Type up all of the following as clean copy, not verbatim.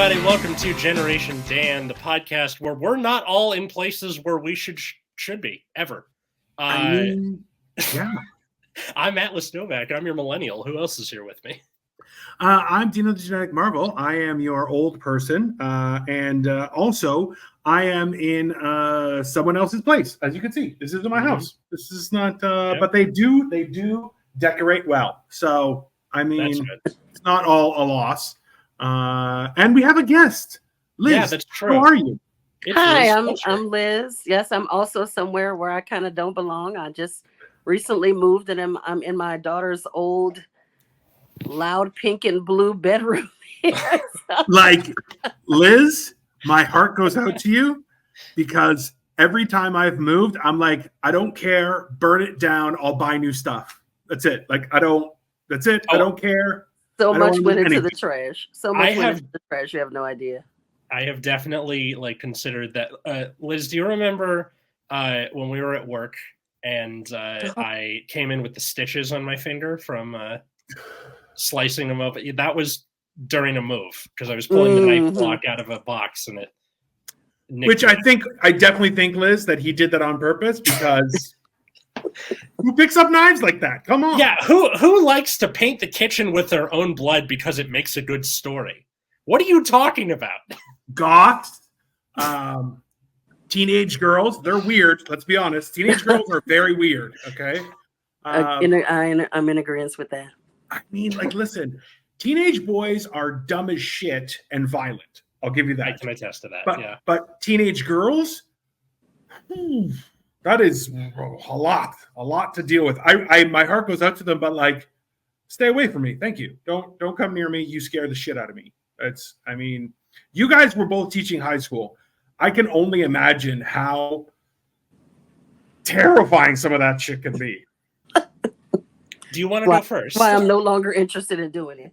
everybody. Welcome to Generation Dan, the podcast where we're not all in places where we should be, ever. Yeah. I'm Atlas Novak. I'm your millennial. Who else is here with me? I'm Dino the Genetic Marvel. I am your old person. And also, I am in someone else's place. As you can see, this isn't my house. This is not, but they do decorate well. So, I mean, it's not all a loss. And we have a guest. Liz, yeah, that's true. How are you? Hi, I'm Liz. Yes, I'm also somewhere where I kind of don't belong. I just recently moved, and I'm in my daughter's old, loud pink and blue bedroom. Like, Liz, my heart goes out to you because every time I've moved, I'm like, I don't care. Burn it down. I'll buy new stuff. That's it. Like, that's it. I don't care. So much went into the trash. So much went into the trash. You have no idea. I have definitely considered that. Liz, do you remember when we were at work and I came in with the stitches on my finger from slicing them up? That was during a move because I was pulling the knife block out of a box and it. Which I definitely think, Liz, that he did that on purpose because. Who picks up knives like that? Come on. Yeah, who likes to paint the kitchen with their own blood because it makes a good story? What are you talking about? Goths, teenage girls, they're weird. Let's be honest. Teenage girls are very weird, okay? I'm in agreement with that. I mean, listen, teenage boys are dumb as shit and violent. I'll give you that. I can attest to that, But teenage girls... that is a lot to deal with. I my heart goes out to them, but stay away from me. Thank you. Don't come near me. You scare the shit out of me. You guys were both teaching high school. I can only imagine how terrifying some of that shit can be. Do you want to go first? Why I'm no longer interested in doing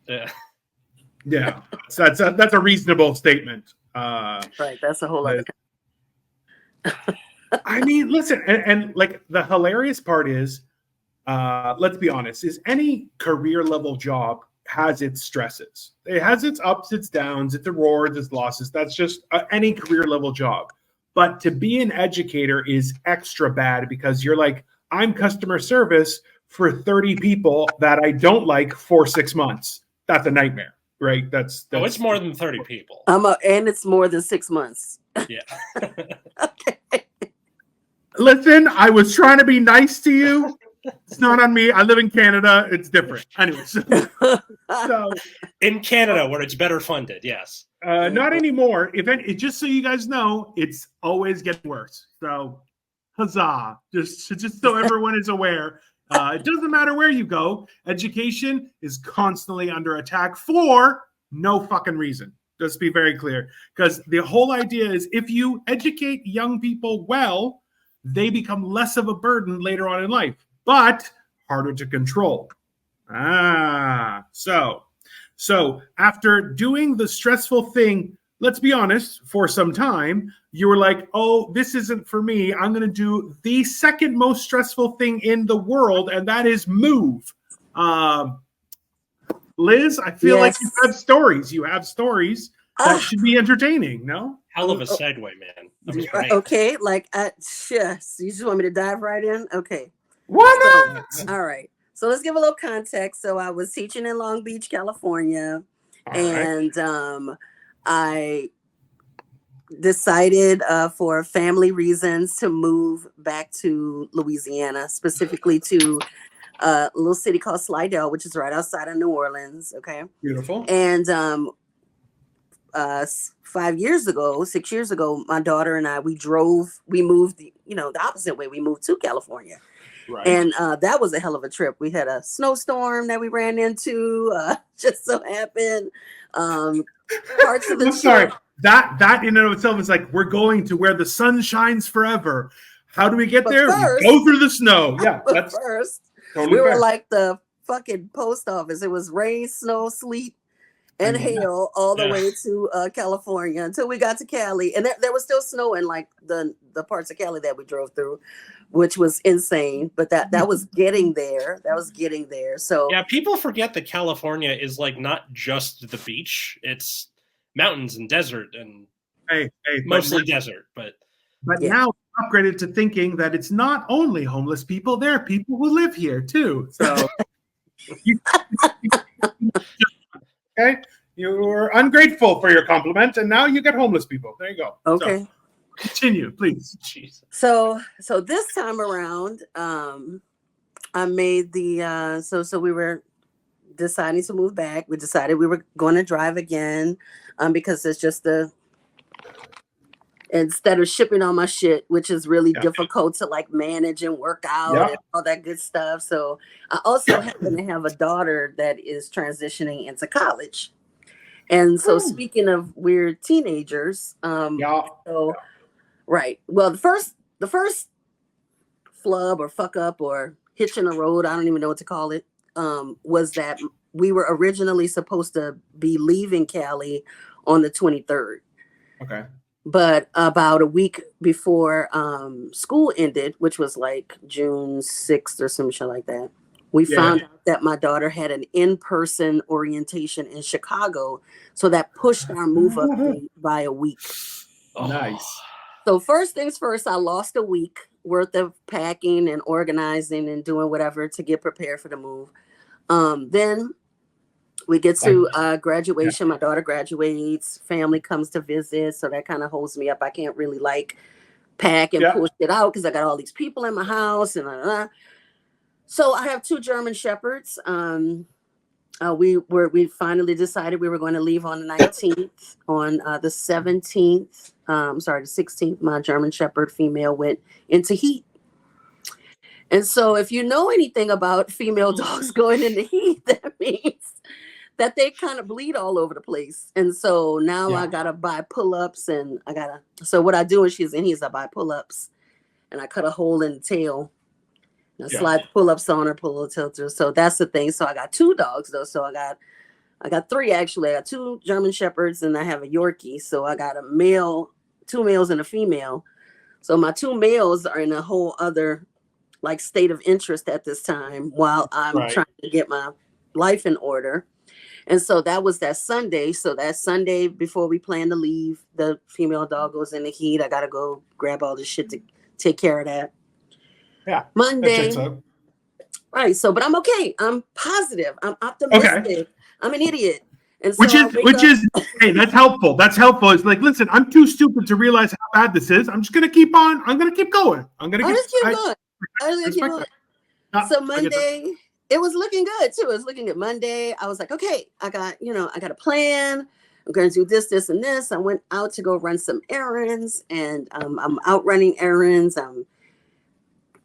it. Yeah. So that's a reasonable statement. Right. That's a whole other. I mean, listen, and the hilarious part is, let's be honest, is any career level job has its stresses. It has its ups, its downs, its rewards, its losses. That's just any career level job. But to be an educator is extra bad because you're like, I'm customer service for 30 people that I don't like for 6 months. That's a nightmare, right? That's it's more than 30 people. And it's more than 6 months. Yeah. Okay. Listen, I was trying to be nice to you. It's not on me. I live in Canada. It's different. Anyway, so in Canada, where it's better funded, yes. Not anymore. Just so you guys know, it's always getting worse. So, huzzah! Just so everyone is aware, it doesn't matter where you go. Education is constantly under attack for no fucking reason. Just be very clear, because the whole idea is if you educate young people well, they become less of a burden later on in life, but harder to control. So after doing the stressful thing, let's be honest, for some time, you were like, oh, this isn't for me. I'm going to do the second most stressful thing in the world, and that is move. Liz, I feel like you have stories. You have stories that should be entertaining, no? Hell of a segue, man. That was great. Okay, yes. You just want me to dive right in? Okay. Why not? All right. So let's give a little context. So I was teaching in Long Beach, California, and I decided for family reasons to move back to Louisiana, specifically to a little city called Slidell, which is right outside of New Orleans. Okay. Beautiful. And 6 years ago, my daughter and I, we moved, the opposite way. We moved to California. Right. And that was a hell of a trip. We had a snowstorm that we ran into, just so happened. Parts of the trip. Sorry, that in and of itself is like, we're going to where the sun shines forever. How do we get there? We go through the snow. Yeah, that's first. Totally we fair. were like the fucking post office. It was rain, snow, sleet, and hail all the way to California until we got to Cali, and there was still snow in the parts of Cali that we drove through, which was insane. But that was getting there. So yeah, people forget that California is not just the beach. It's mountains and desert and Hey, mostly desert, but now upgraded to thinking that it's not only homeless people, there are people who live here too. So okay, you were ungrateful for your compliment, and now you get homeless people. There you go. Okay. So, continue, please. Jesus. So this time around, I made the so we were deciding to move back. We decided we were going to drive again, because it's just instead of shipping all my shit, which is really difficult to like manage and work out and all that good stuff. So I also happen to have a daughter that is transitioning into college. And so speaking of weird teenagers, right. Well, the first flub or fuck up or hitch in the road, I don't even know what to call it, was that we were originally supposed to be leaving Cali on the 23rd. Okay. But about a week before school ended, which was like June 6th or some shit like that, we found out that my daughter had an in-person orientation in Chicago. So that pushed our move up date by a week. Nice. So first things first, I lost a week worth of packing and organizing and doing whatever to get prepared for the move. Then we get to graduation. My daughter graduates. Family comes to visit. So that kind of holds me up. I can't really like pack and push it out because I got all these people in my house. And so I have 2 German Shepherds. We finally decided we were going to leave on the 19th. On the 17th, the 16th, my German Shepherd female went into heat. And so if you know anything about female dogs going into heat, that means that they kind of bleed all over the place. And so now I got to buy pull-ups and so what I do when she's in heat, I buy pull-ups and I cut a hole in the tail. And I slide the pull-ups on her, pull a tilter. So that's the thing. So I got 2 dogs though. So I got 3 actually. I got 2 German Shepherds and I have a Yorkie. So I got 2 males and a female. So my 2 males are in a whole other like state of interest at this time while I'm trying to get my life in order. And so that was that Sunday. So that Sunday before we plan to leave, the female dog goes in the heat. I got to go grab all this shit to take care of that. Yeah. Monday. Right. So, but I'm okay. I'm positive. I'm optimistic. Okay. I'm an idiot. And so which is hey, that's helpful. That's helpful. It's like, listen, I'm too stupid to realize how bad this is. I'm just gonna keep on. I'm gonna keep going. I'm gonna keep going. So Monday, it was looking good too. It was looking good. Monday, I was like, okay, I got a plan. I'm going to do this, this, and this. I went out to go run some errands, and I'm out running errands. I'm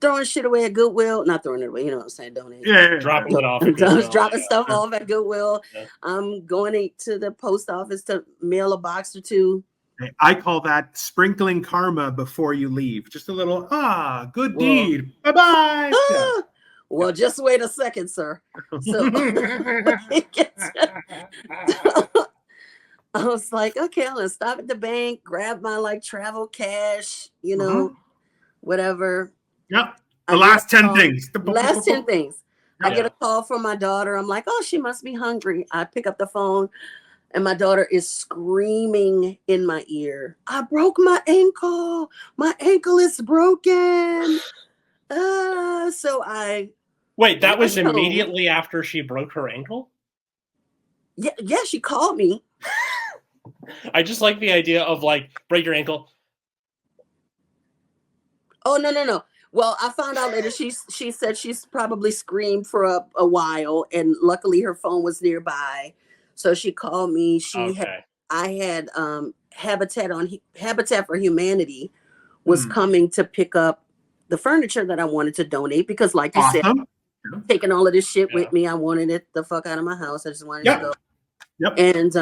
throwing shit away at Goodwill. Not throwing it away, you know what I'm saying? Donate. Yeah. Dropping it off. I was dropping stuff off at Goodwill. Yeah. I'm going to the post office to mail a box or 2. I call that sprinkling karma before you leave. Just a little, good deed. Bye-bye. Well, just wait a second, sir. So I was like, okay, I'm going to stop at the bank, grab my like travel cash, whatever. Yep. The last 10 things. Last 10 things. I get a call from my daughter. I'm like, oh, she must be hungry. I pick up the phone and my daughter is screaming in my ear. I broke my ankle. My ankle is broken. So I wait, that was immediately after she broke her ankle? Yeah, she called me. I just like the idea of like break your ankle. Oh no. Well, I found out later she said she's probably screamed for a while, and luckily her phone was nearby, so she called me. I had Habitat for Humanity was coming to pick up the furniture that I wanted to donate because, like you said, taking all of this shit with me, I wanted it the fuck out of my house. I just wanted to go. Yep. And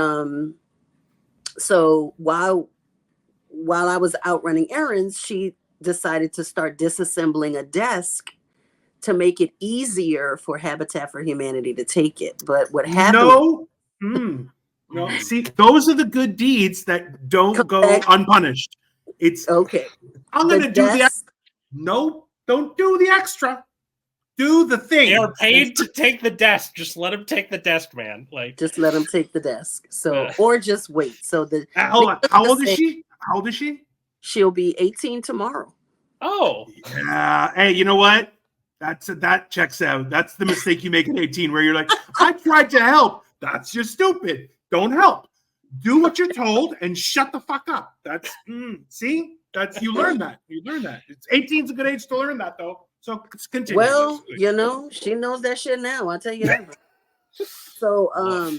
so while I was out running errands, she decided to start disassembling a desk to make it easier for Habitat for Humanity to take it. But what happened? No. See, those are the good deeds that don't go unpunished. It's okay. I'm going to do the extra. No, don't do the extra. Do the thing. They are paid to take the desk. Just let them take the desk, man. Like, just let them take the desk. So, or just wait. So hold on. How old is she? How old is she? She'll be 18 tomorrow. oh, Yeah. Hey, you know what? That checks out. That's the mistake you make at 18, where you're like, I tried to help. That's just stupid. Don't help. Do what you're told and shut the fuck up. That's see? That's you learn that. You learn that. 18's a good age to learn that, though. So let's continue. Well, you know, she knows that shit now. I'll tell you that. So,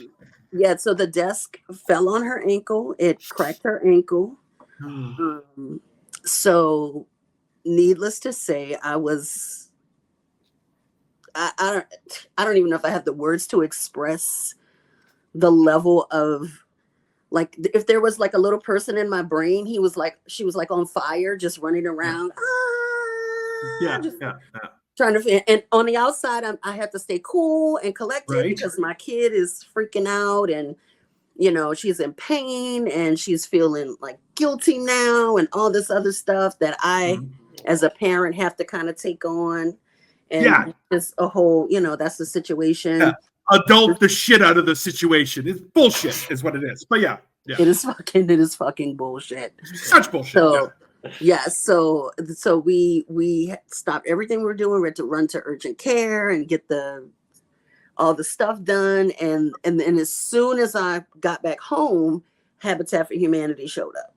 yeah. So the desk fell on her ankle. It cracked her ankle. So, needless to say, I don't even know if I have the words to express the level of, like, if there was like a little person in my brain, she was like on fire, just running around. Yeah. Trying to, and on the outside, I have to stay cool and collected because my kid is freaking out, and you know, she's in pain and she's feeling like guilty now and all this other stuff that I, as a parent, have to kind of take on. And it's a whole, you know, that's the situation. Yeah. Adult the shit out of the situation. It's bullshit, is what it is. But yeah. It is fucking bullshit. Such bullshit. So, so we stopped everything we were doing. We had to run to urgent care and get all the stuff done. And then as soon as I got back home, Habitat for Humanity showed up.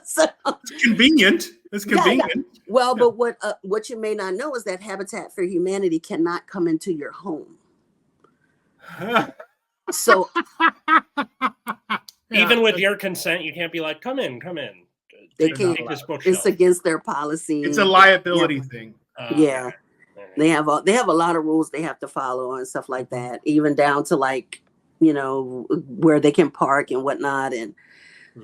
So, it's convenient. It's convenient. Yeah. Well, but what you may not know is that Habitat for Humanity cannot come into your home. So even with your consent, you can't be like, come in. They can't. It's against their policy. It's a liability thing. Yeah. They have a lot of rules they have to follow and stuff like that, even down to, like, you know, where they can park and whatnot. And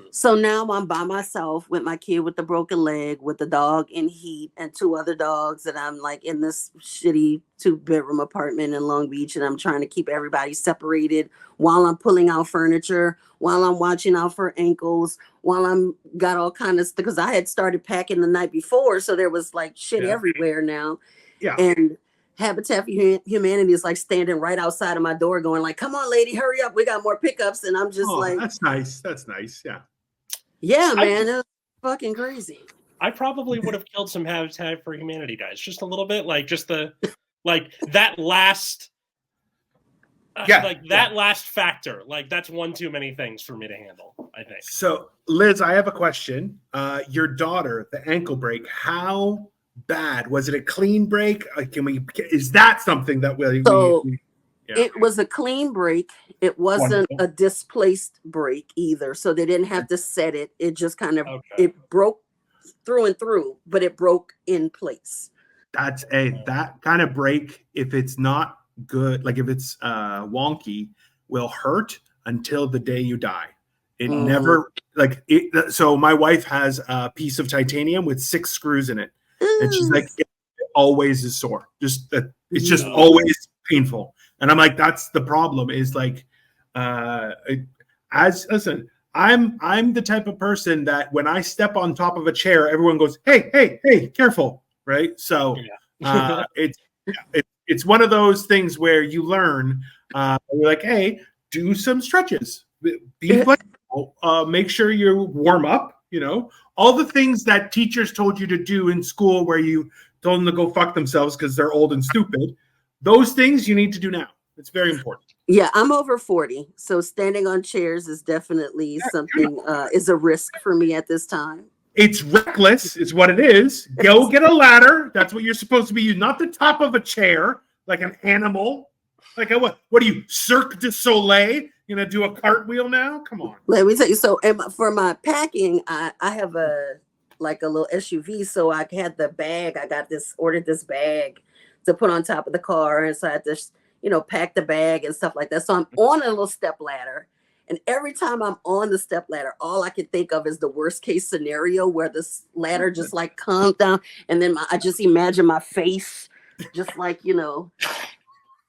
so now I'm by myself with my kid with the broken leg, with the dog in heat, and 2 other dogs, and I'm like in this shitty 2-bedroom apartment in Long Beach, and I'm trying to keep everybody separated while I'm pulling out furniture, while I'm watching out for ankles, while I'm got all kind of, because I had started packing the night before, so there was like shit everywhere now. Yeah. And Habitat for Humanity is like standing right outside of my door going like, come on, lady, hurry up. We got more pickups. And I'm just like, that's nice. That's nice. Yeah. Yeah, man. It was fucking crazy. I probably would have killed some Habitat for Humanity guys just a little bit. Like just that last, last factor. Like that's one too many things for me to handle, I think. So Liz, I have a question. Your daughter, the ankle break, how bad was it? A clean break? Is that something that it was a clean break. It wasn't a displaced break either, so they didn't have to set it. It just kind of it broke through and through, but it broke in place. That's that kind of break, if it's not good, like if it's wonky, will hurt until the day you die. It never so my wife has a piece of titanium with 6 screws in it. And she's like, it always is sore. It's just always painful. And I'm like, that's the problem. Is like, listen, I'm the type of person that when I step on top of a chair, everyone goes, hey, careful, right? So it's one of those things where you learn. You're like, hey, do some stretches, be flexible, make sure you warm up. You know, all the things that teachers told you to do in school where you told them to go fuck themselves because they're old and stupid. Those things you need to do now. It's very important. Yeah, I'm over 40. So standing on chairs is definitely something, is a risk for me at this time. It's reckless is what it is. Go get a ladder. That's what you're supposed to be using. Not the top of a chair like an animal. Like what are you, Cirque du Soleil? You gonna do a cartwheel now? Come on. Let me tell you. So for my packing, I have a little SUV. So I had the bag. I ordered this bag to put on top of the car. And so I had to, pack the bag and stuff like that. So I'm on a little step ladder. And every time I'm on the step ladder, all I can think of is the worst case scenario where this ladder just like comes down. And then I just imagine my face just like,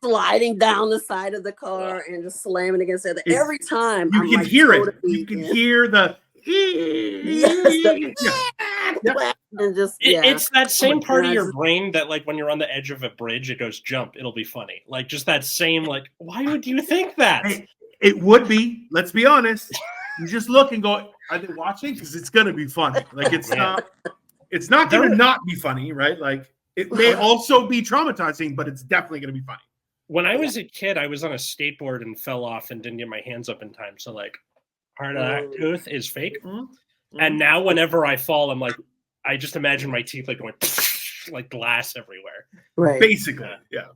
sliding down the side of the car and just slamming against it. Every time you can hear it. You can hear the And just It's that same part of your just- brain that, like, when you're on the edge of a bridge, it goes jump. It'll be funny. Like, just that same, like, why would you think that? Hey, it would be. Let's be honest. You just look and go, are they watching? Because it's gonna be funny. Like it's not. It's not gonna not be funny, right? Like it may also be traumatizing, but it's definitely gonna be funny. When I was a kid, I was on a skateboard and fell off and didn't get my hands up in time. So, like, part of that tooth is fake. And now, whenever I fall, I'm like, I just imagine my teeth like going like glass everywhere. Right. Basically, yeah.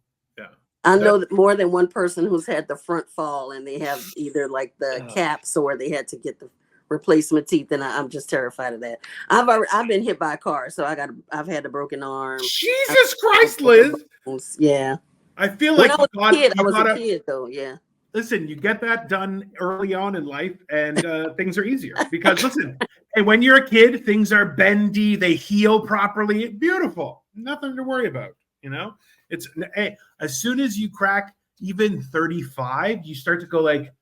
I know that more than one person who's had the front fall, and they have either like the caps or they had to get the replacement teeth, and I'm just terrified of that. I've been hit by a car, so I've had a broken arm. Jesus Christ, Liz. Yeah. I feel like when I was a kid though. Yeah. Listen, you get that done early on in life, and things are easier because listen, and when you're a kid, things are bendy, they heal properly, beautiful, nothing to worry about. You know, it's as soon as you crack even 35, you start to go like,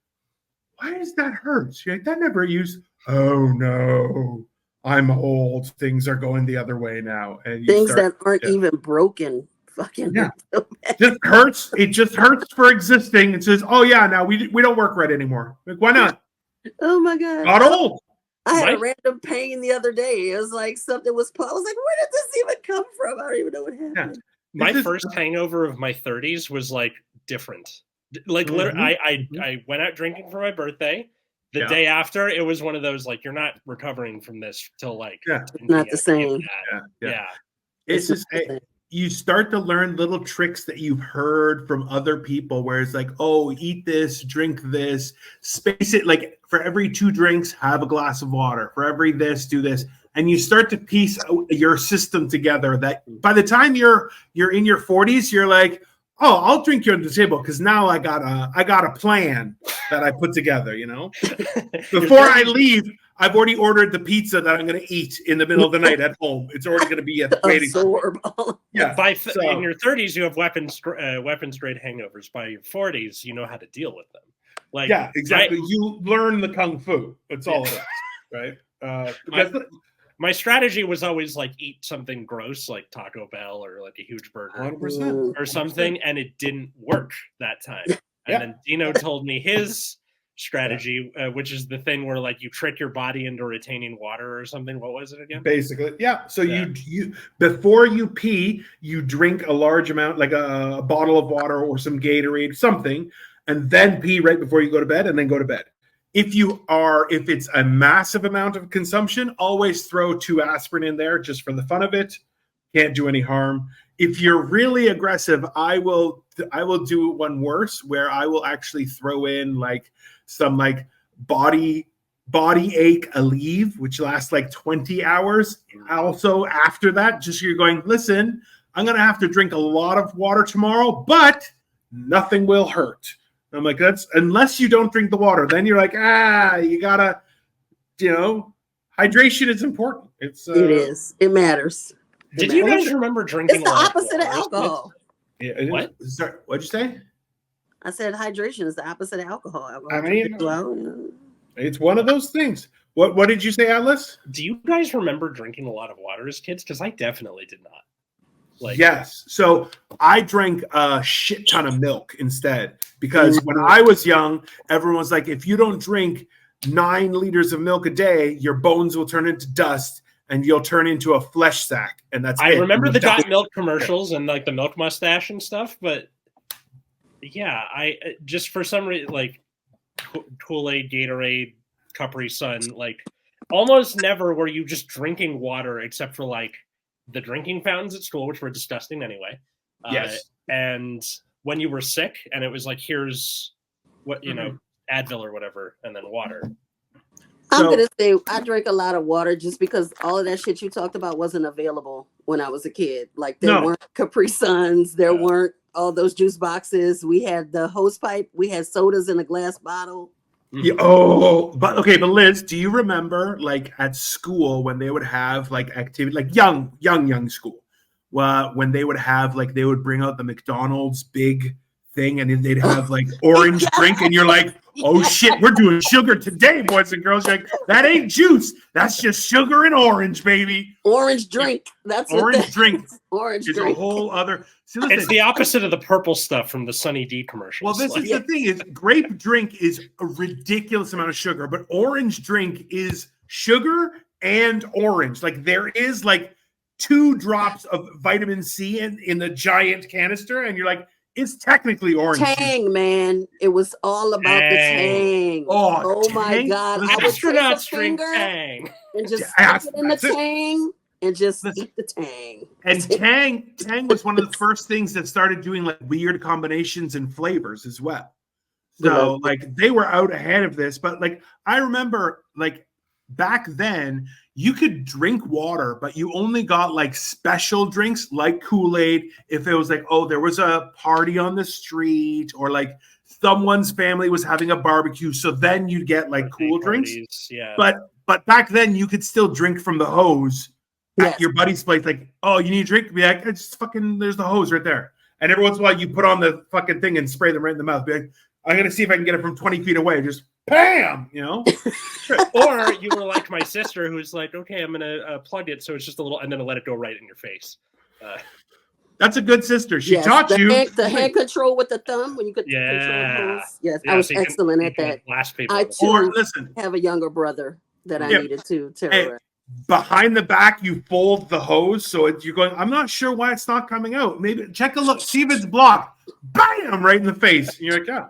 why does that hurt? You're like, that never used. Oh no, I'm old. Things are going the other way now, and things that aren't even broken. Fucking just hurts. It just hurts for existing. It says, "Oh yeah, now we don't work right anymore." Like, why not? Oh my god, not old. I had a random pain the other day. It was like something was. I was like, where did this even come from? I don't even know what happened. My first hangover of my 30s was like different. Like literally, I went out drinking for my birthday. The day after, it was one of those like, you're not recovering from this till like not the same. Yeah. It's just. You start to learn little tricks that you've heard from other people where it's like, oh, eat this, drink this, space it. Like for every 2 drinks, have a glass of water. For every this, do this. And you start to piece your system together that by the time you're in your 40s, you're like, oh, I'll drink you on the table because now I got a plan that I put together, you know? Before I leave, I've already ordered the pizza that I'm going to eat in the middle of the night at home. It's already going to be at the waiting. Yeah. In your 30s, you have weapons grade hangovers. By your 40s, you know how to deal with them. Like, yeah, exactly. You learn the kung fu. That's all it is, right? My strategy was always like eat something gross like Taco Bell or like a huge burger 100%. or something, and it didn't work that time. And then Dino told me his strategy, which is the thing where like you trick your body into retaining water or something. What was it again? Basically, yeah. So you before you pee, you drink a large amount, like a bottle of water or some Gatorade, something, and then pee right before you go to bed, and then go to bed. If it's a massive amount of consumption, always throw 2 aspirin in there just for the fun of it. Can't do any harm. If you're really aggressive, I will do one worse where I will actually throw in like some like body ache Aleve, which lasts like 20 hours. Also after that, just you're going, listen, I'm going to have to drink a lot of water tomorrow, but nothing will hurt. I'm like, that's unless you don't drink the water, then you're like, you gotta, hydration is important. It is. It matters. Did you guys remember drinking? It's the opposite of alcohol. Yeah, what? Sorry, what'd you say? I said hydration is the opposite of alcohol. I mean, it's one of those things. What did you say, Atlas? Do you guys remember drinking a lot of water as kids? Because I definitely did not. Yes. So I drank a shit ton of milk instead because when I was young, everyone was like, if you don't drink 9 liters of milk a day, your bones will turn into dust and you'll turn into a flesh sack. And that's I remember the Got Milk commercials and like the milk mustache and stuff. But yeah, I just for some reason, like Kool-Aid, Gatorade, Capri Sun, like almost never were you just drinking water except for like the drinking fountains at school, which were disgusting anyway. Yes. And when you were sick and it was like, here's what, Advil or whatever, and then water. I'm going to say I drank a lot of water just because all of that shit you talked about wasn't available when I was a kid. Like there weren't Capri Suns. There weren't all those juice boxes. We had the hose pipe. We had sodas in a glass bottle. Yeah, but Liz, do you remember like at school when they would have like activity, like young school, when they would have like they would bring out the McDonald's big thing, and they'd have like orange drink, and you're like, oh shit, we're doing sugar today, boys and girls. You're like, that ain't juice, that's just sugar and orange, baby. Orange drink. That's orange drink. Orange is drink. a whole other. See, listen, it's the opposite of the purple stuff from the Sunny D commercials. Well, this is the thing: is grape drink is a ridiculous amount of sugar, but orange drink is sugar and orange. Like there is like 2 drops of vitamin C in the giant canister, and you're like, it's technically orange. Tang, man. It was all about the tang. Oh my God. I would take a finger and just stick it in the tang and just eat the tang. And tang was one of the first things that started doing like weird combinations and flavors as well. So like they were out ahead of this, but like I remember like back then you could drink water, but you only got like special drinks like Kool-Aid if it was like, oh, there was a party on the street or like someone's family was having a barbecue. So then you'd get like cool drinks. Yeah. But back then you could still drink from the hose at your buddy's place. Like, oh, you need a drink? Be like, it's fucking, there's the hose right there. And every once in a while you put on the fucking thing and spray them right in the mouth. Be like, I'm going to see if I can get it from 20 feet away. Just bam, you know? Or you were like my sister who's like, okay, I'm going to plug it. So it's just a little, and then let it go right in your face. That's a good sister. She taught you. The hand control with the thumb when you could control the hose. Yes, I was excellent at that. I too have a younger brother that I needed to terrorize. Behind the back, you fold the hose. So you're going, I'm not sure why it's not coming out. Maybe check a look, see if it's blocked. Bam, right in the face. And you're like, yeah,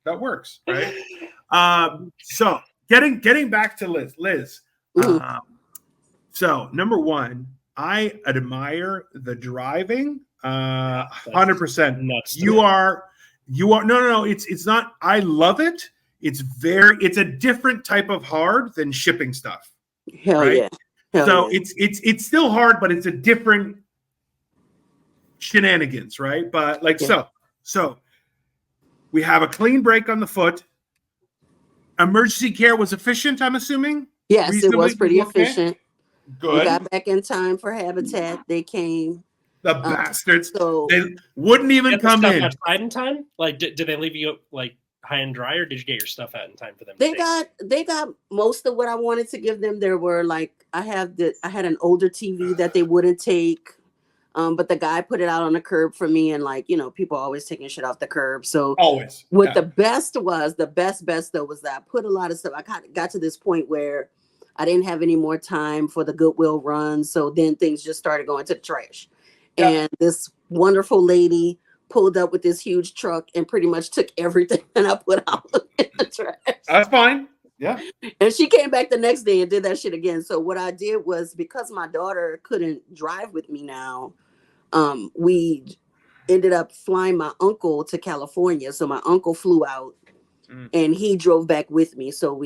that works, right? So getting back to Liz. So number one, I admire the driving. 100%. Nuts. You are no. It's not. I love it. It's a different type of hard than shipping stuff. Hell yeah. It's still hard, but it's a different shenanigans, right? But like so we have a clean break on the foot. Emergency care was efficient, I'm assuming. Yes, reasonably? It was pretty efficient. Good. We got back in time for Habitat. They came. The bastards. So they wouldn't even come in. Outside in time? Like, did they leave you like high and dry, or did you get your stuff out in time for them? They got most of what I wanted to give them. There were like I had an older TV that they wouldn't take, but the guy put it out on the curb for me, and like people are always taking shit off the curb. So always. The best though was that I put a lot of stuff. I got to this point where I didn't have any more time for the Goodwill run, so then things just started going to the trash. Yeah. And this wonderful lady pulled up with this huge truck and pretty much took everything and I put out in the trash. That's fine. Yeah. And she came back the next day and did that shit again. So what I did was, because my daughter couldn't drive with me now, we ended up flying my uncle to California. So my uncle flew out and he drove back with me. So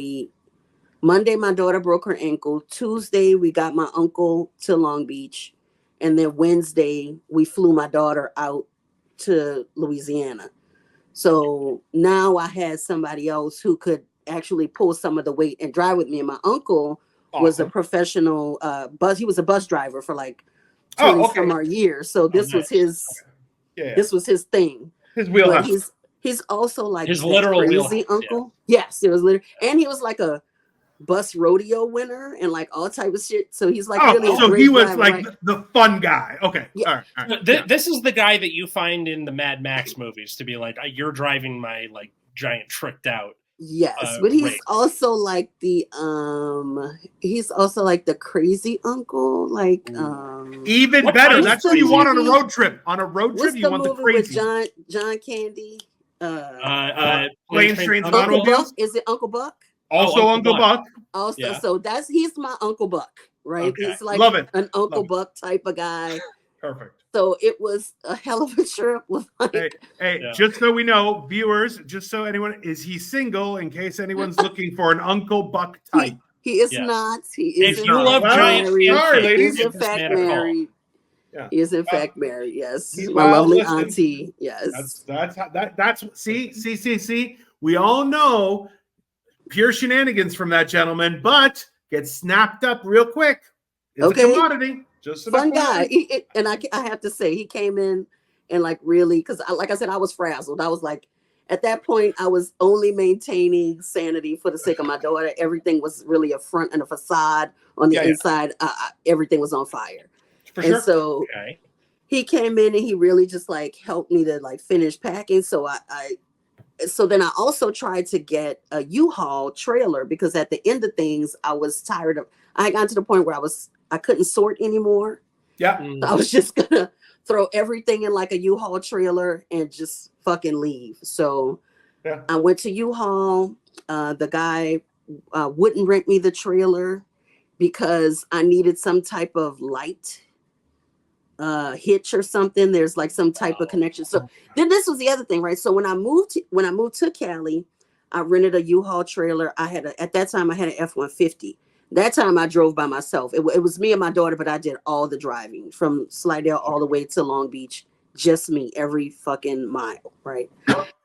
Monday, my daughter broke her ankle. Tuesday, we got my uncle to Long Beach. And then Wednesday, we flew my daughter out to Louisiana. So now I had somebody else who could actually pull some of the weight and drive with me. And my uncle was a professional he was a bus driver for like 20 some odd years. So this was his this was his thing. His wheelhouse. He's also like his literal crazy uncle. Yeah. Yes, it was literally, and he was like a bus rodeo winner and like all type of shit. So he's like really so he was driver, like the fun guy. Okay. Yeah. All right. This is the guy that you find in the Mad Max movies to be like, you're driving my like giant tricked out. Yes, but he's also like the crazy uncle, like even better. That's what you want on a road trip. On a road trip, you want the crazy. With John Candy. Planes, Trains, and Automobiles. Is it Uncle Buck? Also Uncle Buck. Also, so he's my Uncle Buck, right? Okay. He's like Love it. An Uncle Buck type of guy. Perfect. So it was a hell of a trip. With like, just so we know, viewers, just so anyone, is he single in case anyone's looking for an Uncle Buck type? He is not. He is. If you love giant, sorry, ladies. He's in fact married. Yeah. He is in fact married. Yes, my lovely auntie. Yes, that's see. We all know pure shenanigans from that gentleman, but gets snapped up real quick. It's a commodity. Just fun guy. And I have to say, he came in and like really, because like I said, I was frazzled. I was like, at that point, I was only maintaining sanity for the sake of my daughter. Everything was really a front and a facade. On the inside, everything was on fire. For and sure. so he came in and he really just like helped me to like finish packing. So so then I also tried to get a U-Haul trailer because at the end of things, I was tired of, I had gotten to the point where I couldn't sort anymore. Yeah. So I was just gonna throw everything in like a U-Haul trailer and just fucking leave. So I went to U-Haul. The guy wouldn't rent me the trailer because I needed some type of light hitch or something. There's like some type of connection. So then this was the other thing, right? So when I moved to Cali, I rented a U-Haul trailer. At that time I had an F-150. That time I drove by myself. It was me and my daughter, but I did all the driving from Slidell all the way to Long Beach. Just me, every fucking mile, right?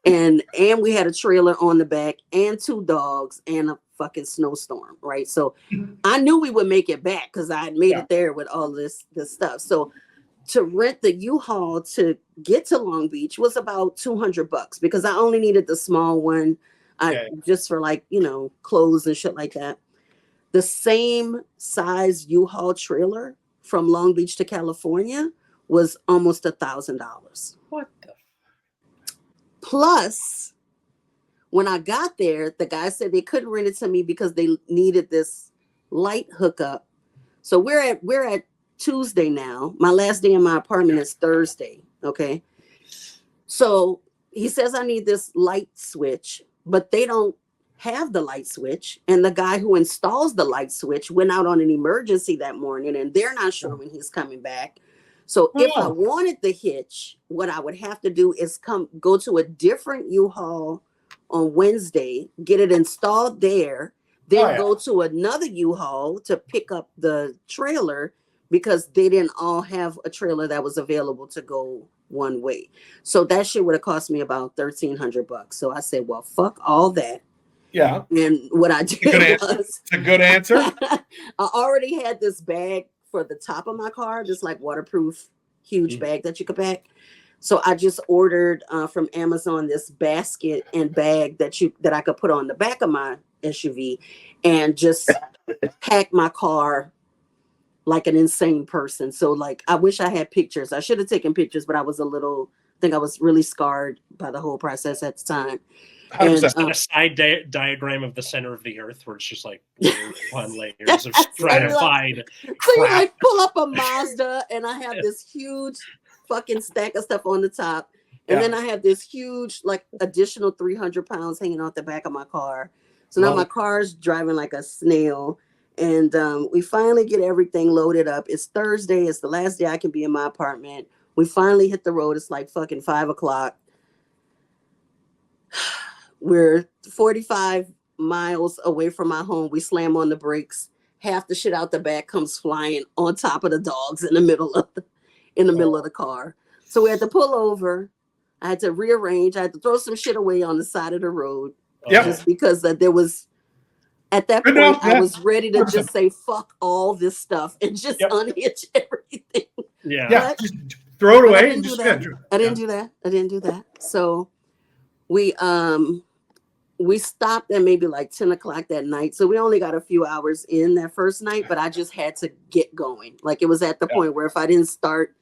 And we had a trailer on the back and 2 dogs and a fucking snowstorm, right? So I knew we would make it back because I had made it there with all this stuff. So to rent the U-Haul to get to Long Beach was about $200 because I only needed the small one, just for like, clothes and shit like that. The same size U-Haul trailer from Long Beach to California was almost $1,000. What the? Plus, when I got there, the guy said they couldn't rent it to me because they needed this light hookup. So we're at Tuesday now. My last day in my apartment is Thursday. Okay. So he says I need this light switch, but they don't have the light switch. And the guy who installs the light switch went out on an emergency that morning and they're not sure when he's coming back. So if I wanted the hitch, what I would have to do is go to a different U-Haul on Wednesday, get it installed there, then go to another U-Haul to pick up the trailer because they didn't all have a trailer that was available to go one way. So that shit would have cost me about $1,300. So I said, well, fuck all that. Yeah. And what I did was... It's a good answer. I already had this bag for the top of my car, this like waterproof huge bag that you could pack. So I just ordered from Amazon this basket and bag that I could put on the back of my SUV and just pack my car like an insane person. So like, I wish I had pictures. I should have taken pictures, but I was I was really scarred by the whole process at the time. And, a side diagram of the center of the earth where it's just like layers upon layers of stratified crap. So you like pull up a Mazda and I have this huge fucking stack of stuff on the top. And then I have this huge, like additional 300 pounds hanging off the back of my car. So now my car's driving like a snail. And we finally get everything loaded up. It's Thursday. It's the last day I can be in my apartment. We finally hit the road. It's like fucking 5:00. We're 45 miles away from my home. We slam on the brakes. Half the shit out the back comes flying on top of the dogs in the middle of the car. So we had to pull over. I had to rearrange. I had to throw some shit away on the side of the road. Just because there was, at that point, I was ready to just say, fuck all this stuff and just unhitch everything. Yeah. Just throw it away. I didn't do that. So we stopped at maybe like 10 o'clock that night. So we only got a few hours in that first night, but I just had to get going. Like it was at the point where if I didn't start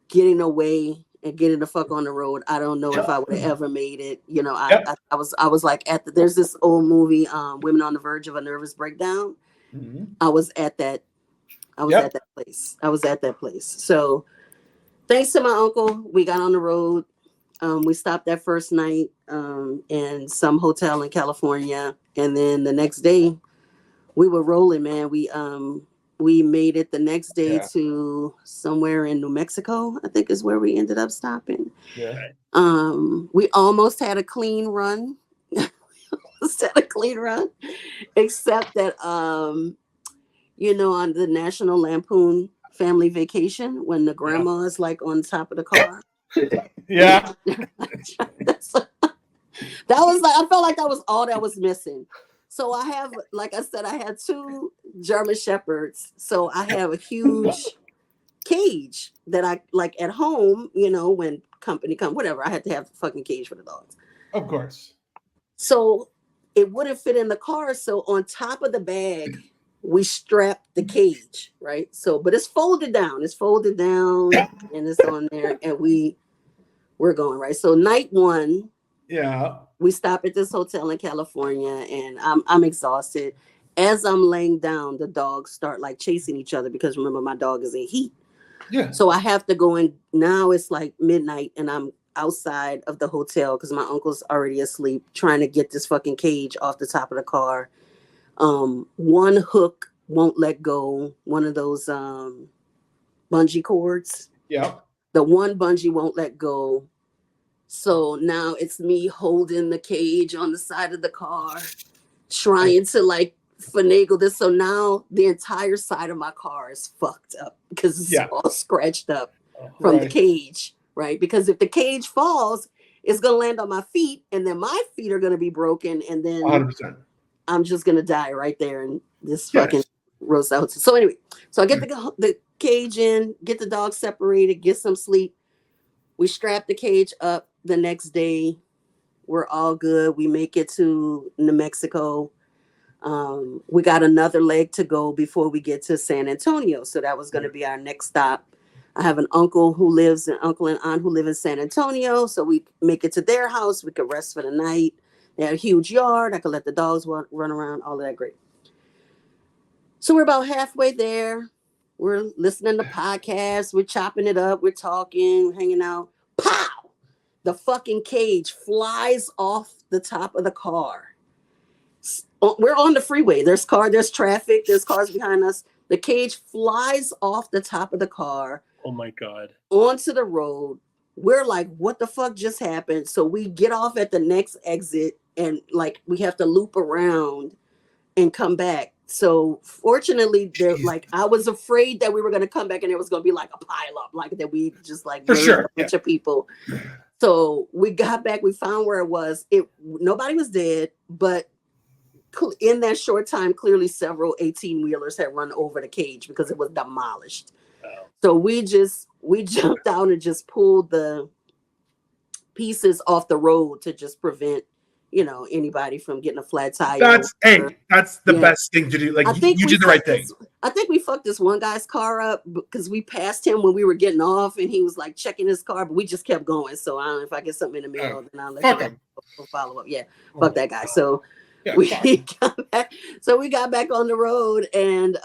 getting away and getting the fuck on the road, I don't know if I would have ever made it. I was like there's this old movie, Women on the Verge of a Nervous Breakdown. Mm-hmm. I was at that place. I was at that place. So thanks to my uncle, we got on the road. We stopped that first night in some hotel in California, and then the next day we were rolling, man. We made it the next day to somewhere in New Mexico, I think is where we ended up stopping. Yeah. We almost had a clean run. Except that on the National Lampoon Family Vacation, when the grandma is like on top of the car. Yeah. That was like, I felt like that was all that was missing. So I have, like I said, I had 2 German Shepherds. So I have a huge cage that I like at home, when company come, whatever. I had to have a fucking cage for the dogs. Of course. So it wouldn't fit in the car. So on top of the bag, we strapped the cage, right? So, but it's folded down. It's folded down and it's on there, and we're going, right? So night one, we stop at this hotel in California, and I'm exhausted. As I'm laying down, the dogs start like chasing each other because remember, my dog is in heat. Yeah. So I have to go in. Now it's like midnight, and I'm outside of the hotel because my uncle's already asleep, trying to get this fucking cage off the top of the car. One hook won't let go. One of those bungee cords. Yeah. The one bungee won't let go. So now it's me holding the cage on the side of the car, trying to like finagle this. So now the entire side of my car is fucked up because it's all scratched up from the cage, right? Because if the cage falls, it's going to land on my feet, and then my feet are going to be broken, and then 100%. I'm just going to die right there in this fucking roast out. So anyway, so I get the cage in, get the dog separated, get some sleep. We strap the cage up. The next day, we're all good. We make it to New Mexico. We got another leg to go before we get to San Antonio. So that was going to be our next stop. I have an uncle and aunt who live in San Antonio. So we make it to their house. We could rest for the night. They have a huge yard. I could let the dogs run around, all of that great. So we're about halfway there. We're listening to podcasts. We're chopping it up. We're talking, hanging out. Pow! The fucking cage flies off the top of the car. We're on the freeway. There's traffic. There's cars behind us. The cage flies off the top of the car. Oh my God. Onto the road. We're like, what the fuck just happened? So we get off at the next exit, and like we have to loop around and come back. So fortunately, I was afraid that we were going to come back and it was going to be like a pile up, like that we just like for sure a bunch of people. So we got back, we found where it was. Nobody was dead, but in that short time, clearly several 18-wheelers had run over the cage because it was demolished. Oh. So we jumped out and just pulled the pieces off the road to just prevent, anybody from getting a flat tire. That's the best thing to do. Like you did the right thing. I think we fucked this one guy's car up because we passed him when we were getting off, and he was like checking his car, but we just kept going. So I don't know if I get something in the mail, then I'll let you follow up. Yeah, fuck that guy. So we got back. So we got back on the road, and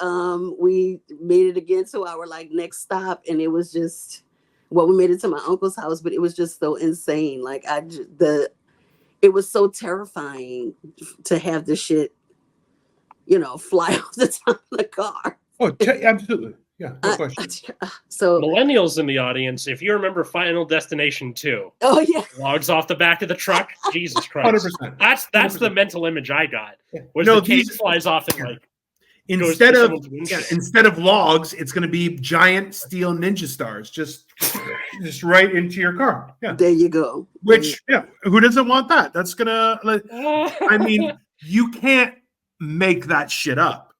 we made it again to our next stop, and it was just we made it to my uncle's house, but it was just so insane. Like it was so terrifying to have this shit, fly off the top of the car. Oh, absolutely. Yeah, no question. So millennials in the audience, if you remember Final Destination 2. Oh yeah. Logs off the back of the truck. Jesus Christ. 100%. That's 100%. The mental image I got. Was the cage flies off and instead of logs, it's going to be giant steel ninja stars just right into your car. Yeah. There you go. Which who doesn't want that? That's gonna. I mean, you can't make that shit up.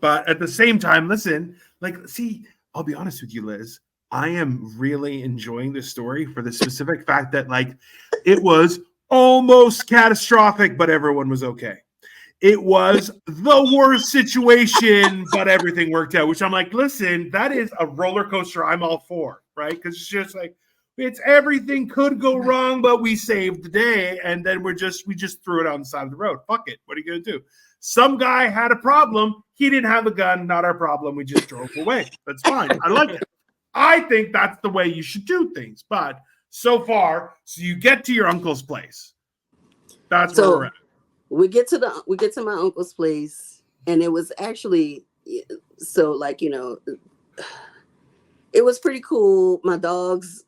But at the same time, listen, I'll be honest with you, Liz. I am really enjoying this story for the specific fact that it was almost catastrophic, but everyone was okay. It was the worst situation, but everything worked out, which I'm like, listen, that is a roller coaster I'm all for, right? Because it's just it's everything could go wrong, but we saved the day, and then we just threw it on the side of the road. Fuck it. What are you going to do? Some guy had a problem. He didn't have a gun. Not our problem. We just drove away. That's fine. I like it. I think that's the way you should do things. But so you get to your uncle's place. That's where we're at. We get to my uncle's place, and it was actually it was pretty cool. My dogs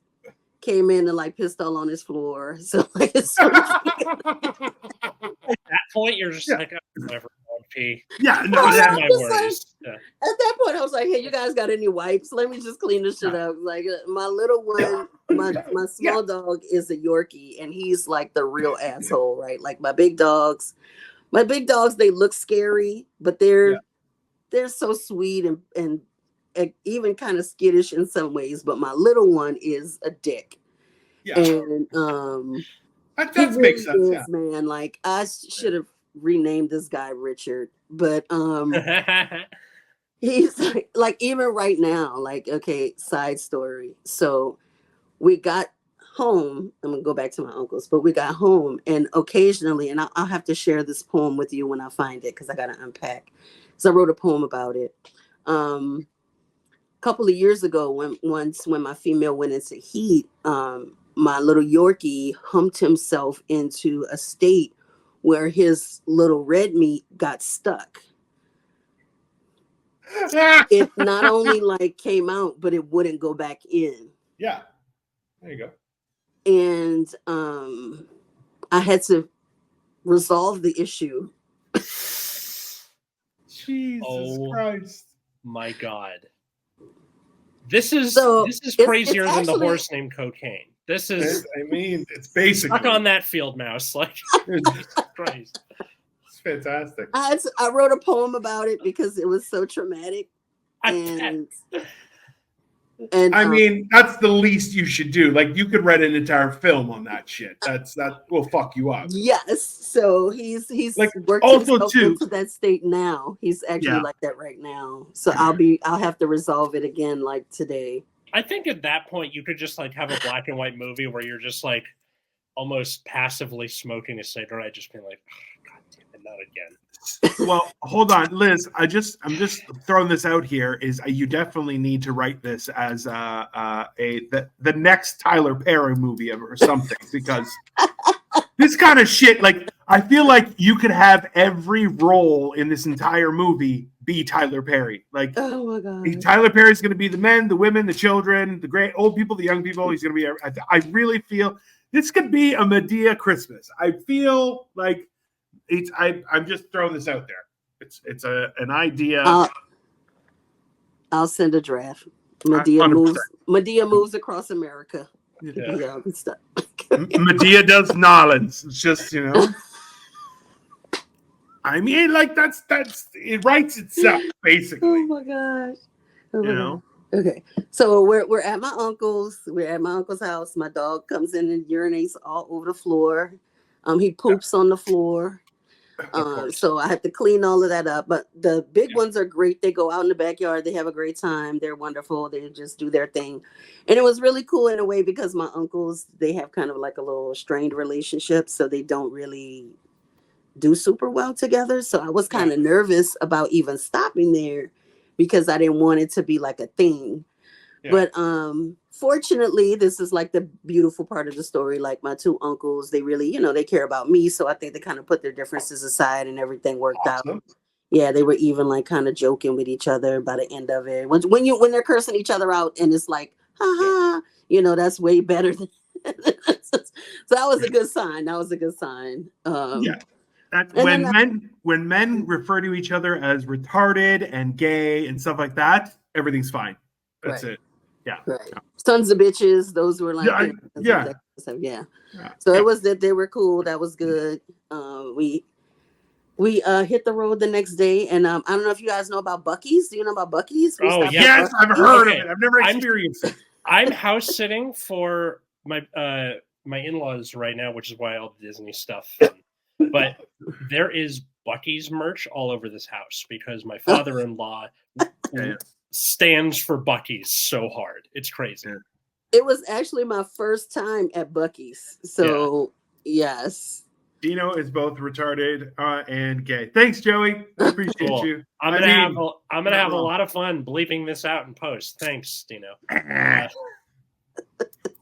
came in and pissed all on his floor. So at that point, you're just whatever. Pee. Yeah, no, that's my words. At that point, I was like, "Hey, you guys got any wipes? Let me just clean this shit up." My little one, my small dog is a Yorkie, and he's the real asshole, right? My big dogs, they look scary, but they're so sweet and even kind of skittish in some ways, but my little one is a dick. Yeah. And That he makes really sense. is, Yeah. man. Like I should have renamed this guy Richard, but he's like even right now, like, okay, side story. So we got home. I'm gonna go back to my uncle's, but we got home, and occasionally, and I'll have to share this poem with you when I find it because I gotta unpack. So I wrote a poem about it. A couple of years ago, when my female went into heat, my little Yorkie humped himself into a state where his little red meat got stuck. It not only like came out, but it wouldn't go back in. Yeah. There you go. And I had to resolve the issue. Jesus Christ. My God. This is it's crazier than the actually, horse named Cocaine. This is it's basically stuck on that field mouse. Like Jesus Christ. It's fantastic. I wrote a poem about it because it was so traumatic. And I mean, that's the least you should do. Like, you could write an entire film on that shit. That will fuck you up. Yes. So he's like worked also himself too into that state now. He's actually like that right now. So I'll have to resolve it again like today. I think at that point you could just like have a black and white movie where you're just like almost passively smoking a cigarette, just being like, oh, God damn it, not again. Well, hold on, Liz. I'm just throwing this out here. Is you definitely need to write this as the next Tyler Perry movie or something, because this kind of shit. Like, I feel like you could have every role in this entire movie be Tyler Perry. Like, oh my God, Tyler Perry's going to be the men, the women, the children, the great old people, the young people. He's going to be. I really feel this could be a Medea Christmas. I feel like. I'm just throwing this out there. It's an idea. I'll send a draft. Medea moves across America. Yeah. Stuff. Medea does Nolans. It's just, I mean, like that's it writes itself basically. Oh my gosh. God. Okay, so we're at my uncle's. We're at my uncle's house. My dog comes in and urinates all over the floor. He poops on the floor. So I have to clean all of that up. But the big ones are great. They go out in the backyard. They have a great time. They're wonderful. They just do their thing. And it was really cool in a way because my uncles, they have kind of like a little strained relationship. So they don't really do super well together. So I was kind of nervous about even stopping there because I didn't want it to be like a thing. Yeah. But fortunately, this is like the beautiful part of the story. Like my two uncles, they really, they care about me. So I think they kind of put their differences aside and everything worked out. Yeah, they were even like kind of joking with each other by the end of it. When they're cursing each other out and it's like, ha ha, that's way better than so that was a good sign. Yeah. When men refer to each other as retarded and gay and stuff like that, everything's fine. That's it. Yeah. Right. Sons of bitches. Those were like, yeah. So it was that they were cool. That was good. We hit the road the next day, and I don't know if you guys know about Bucky's. Do you know about Bucky's? Yes, I've heard of it. I've never experienced it. I'm house sitting for my in-laws right now, which is why all the Disney stuff. But there is Bucky's merch all over this house because my father-in-law stands for Bucky's so hard. It's crazy. It was actually my first time at Bucky's. So, yes. Dino is both retarded and gay. Thanks, Joey. I appreciate you. I'm gonna have a lot of fun bleeping this out in post. Thanks, Dino.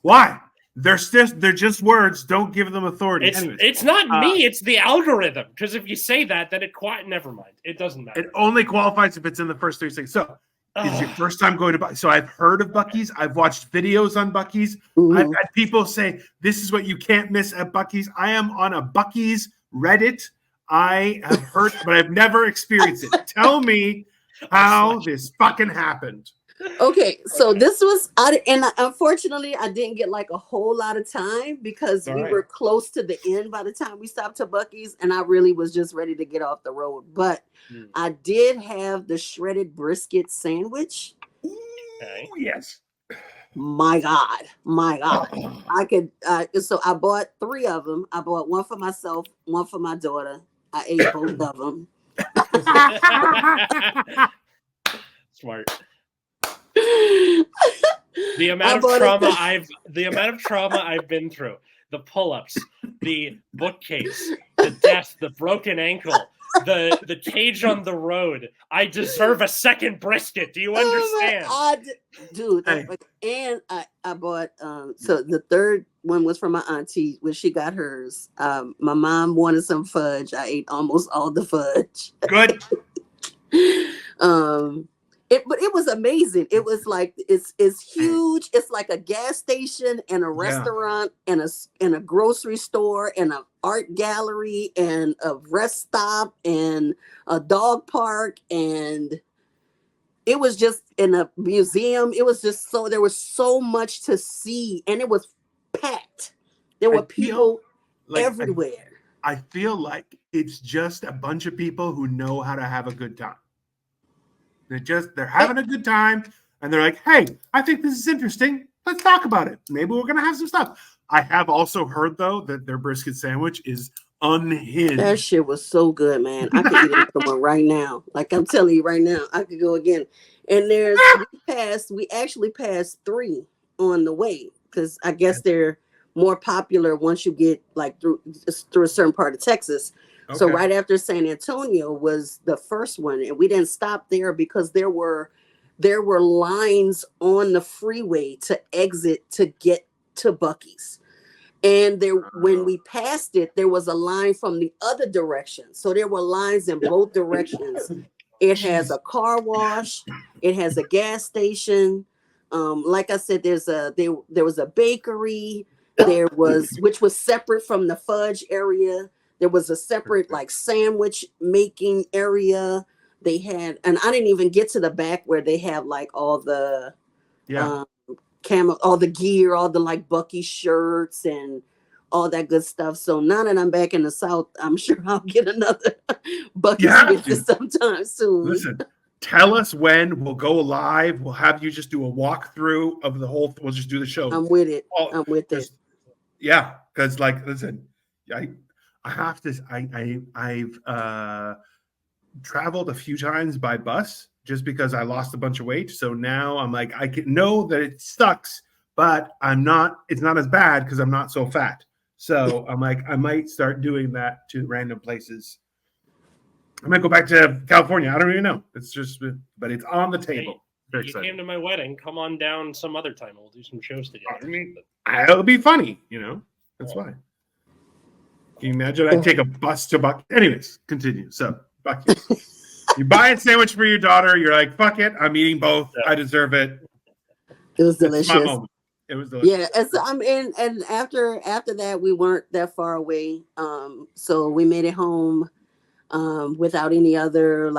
Why? They're just words. Don't give them authority. It's not me. It's the algorithm. Because if you say that, then never mind. It doesn't matter. It only qualifies if it's in the first 3 seconds. So, is your first time going to Bucky's? So I've heard of Bucky's. I've watched videos on Bucky's. Mm-hmm. I've had people say, this is what you can't miss at Bucky's. I am on a Bucky's Reddit. I have heard, but I've never experienced it. Tell me how this fucking happened. Okay, so this was, unfortunately, I didn't get like a whole lot of time because we were close to the end by the time we stopped to Bucky's, and I really was just ready to get off the road. But I did have the shredded brisket sandwich. Okay. Yes. My God. I could. So I bought 3 of them. I bought one for myself, one for my daughter. I ate both of them. Smart. The amount of trauma I've been through, the pull-ups, the bookcase, the death, the broken ankle, the cage on the road. I deserve a second brisket. Do you understand? Dude, Hey. and I bought so the third one was from my auntie when she got hers. My mom wanted some fudge. I ate almost all the fudge. Good. But it was amazing. It was like it's huge. It's like a gas station and a restaurant and a grocery store and an art gallery and a rest stop and a dog park, and it was just in a museum. It was just there was so much to see, and it was packed. There were people everywhere. I feel like it's just a bunch of people who know how to have a good time. They're having a good time, and they're like, hey, I think this is interesting. Let's talk about it. Maybe we're going to have some stuff. I have also heard, though, that their brisket sandwich is unhinged. That shit was so good, man. I could eat another one right now. Like I'm telling you right now, I could go again. And we actually passed 3 on the way, because I guess they're more popular once you get like through a certain part of Texas. Okay. So right after San Antonio was the first one, and we didn't stop there because there were lines on the freeway to exit to get to Bucky's. And when we passed it, there was a line from the other direction. So there were lines in both directions. It has a car wash. It has a gas station. Like I said, there was a bakery. Which was separate from the fudge area. There was a separate like sandwich making area. They had, and I didn't even get to the back where they have like all the all the gear, all the like Bucky shirts and all that good stuff. So now that I'm back in the South, I'm sure I'll get another Bucky sometime soon. Listen, tell us when we'll go live. We'll have you just do a walkthrough of the whole. We'll just do the show. I'm with it. I'm with it. Yeah, because like, listen, I have to. I've traveled a few times by bus just because I lost a bunch of weight. So now I'm like, I can know that it sucks, but it's not as bad because I'm not so fat. So I'm like, I might start doing that to random places. I might go back to California. I don't even know. It's just, but it's on the table. You came to my wedding. Come on down some other time. We'll do some shows together. I mean, it'll be funny, That's why. Can you imagine? I take a bus to Bucky. Anyways, continue. So, Bucky, you buy a sandwich for your daughter. You're like, fuck it. I'm eating both. I deserve it. It was delicious. It was delicious. Yeah, and after that, we weren't that far away. So we made it home without any other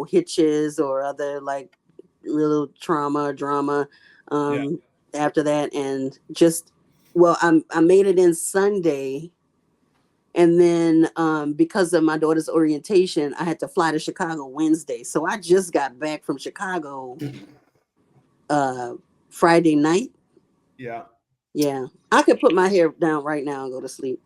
hitches or other like little drama. After that, and just I made it in Sunday. And then because of my daughter's orientation, I had to fly to Chicago Wednesday. So I just got back from Chicago Friday night. Yeah. Yeah. I could put my hair down right now and go to sleep.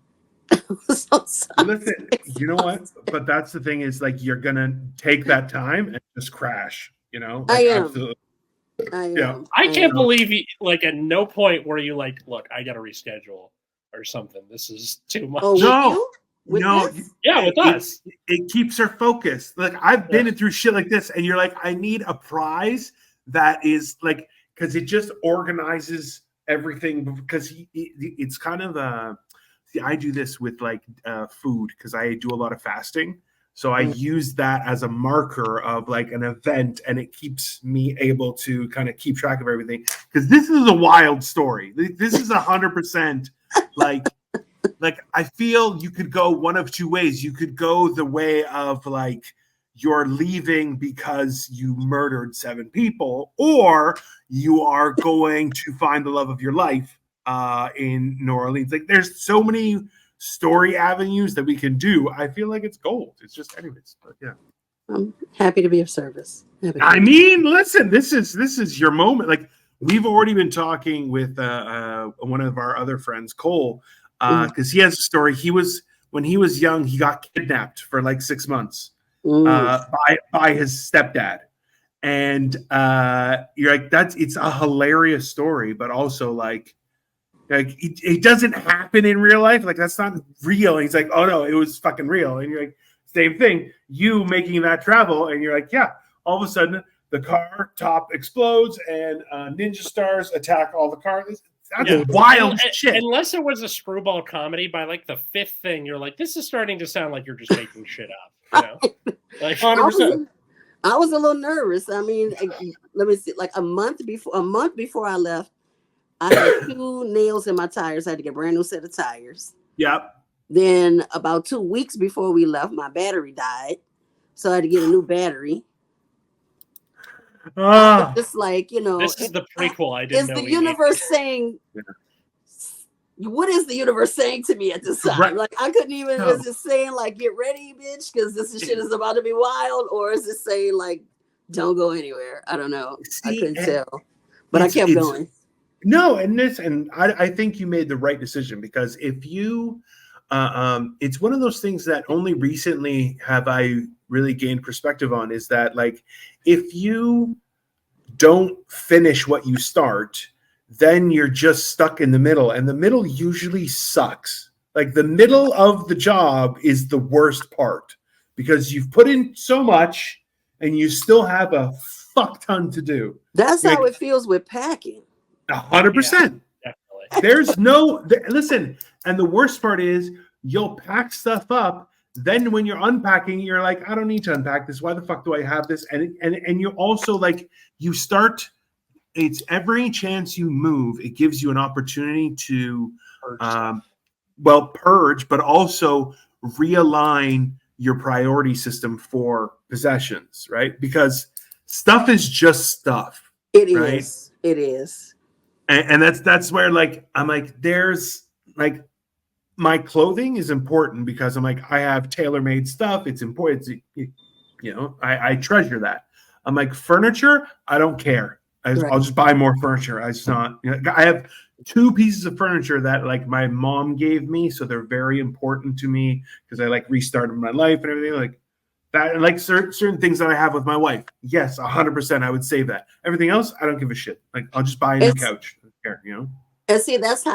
Listen, you know what? But that's the thing is like you're going to take that time and just crash, Like, I am. Absolutely. I can't believe you, like at no point were you like, look, I got to reschedule or something. This is too much. Oh, with us. It keeps her focused. Like I've been through shit like this, and you're like, I need a prize that is like, because it just organizes everything. Because it's kind of I do this with like food because I do a lot of fasting. So I use that as a marker of like an event, and it keeps me able to kind of keep track of everything. Because this is a wild story. This is 100%. Like I feel you could go one of two ways. You could go the way of like you're leaving because you murdered 7 people, or you are going to find the love of your life in New Orleans. Like there's so many story avenues that we can do. I feel like it's gold. It's just anyways, but yeah. I'm happy to be of service. I mean, listen, this is your moment. Like, we've already been talking with one of our other friends, Cole, because he has a story. When he was young, he got kidnapped for like 6 months by his stepdad. And you're like, it's a hilarious story, but also like it doesn't happen in real life. Like, that's not real. And he's like, oh no, it was fucking real. And you're like, same thing. You making that travel, and you're like, yeah. All of a sudden, the car top explodes, and ninja stars attack all the cars. That's wild shit. Unless it was a screwball comedy, by like the fifth thing, you're like, this is starting to sound like you're just making shit up. You know? Like, 100%. I was a little nervous. I mean, let me see. Like a month before I left, I had 2 nails in my tires. I had to get a brand new set of tires. Yep. Then about 2 weeks before we left, my battery died, so I had to get a new battery. Just like, you know, this is the prequel. I didn't know. Is the universe saying? What is the universe saying to me at this time? Right. Like, I couldn't even. Is it saying like, get ready, bitch, because this shit is about to be wild, or is it saying like, don't go anywhere? I don't know. I couldn't tell, but I kept going. No, and I think you made the right decision, because if you, it's one of those things that only recently have I really gained perspective on, is that like, if you don't finish what you start, then you're just stuck in the middle, and the middle usually sucks. Like, the middle of the job is the worst part, because you've put in so much and you still have a fuck ton to do. That's how it feels with packing. 100%. Yeah, there's listen, and the worst part is you'll pack stuff up. Then when you're unpacking, you're like, I don't need to unpack this. Why the fuck do I have this? And you also like, you start, it's every chance you move, it gives you an opportunity to purge, but also realign your priority system for possessions, right? Because stuff is just stuff. It is. It is. And that's where like, I'm like, there's like, my clothing is important, because I'm like, I have tailor-made stuff. It's important. You know, I treasure that. I'm like, furniture, I don't care. I'll just buy more furniture. I have 2 pieces of furniture that like my mom gave me, so they're very important to me, because I like restarted my life and everything like that. And like certain things that I have with my wife, yes, 100%, I would save that. Everything else, I don't give a shit. Like, I'll just buy a new couch. I don't care, you know. And see, that's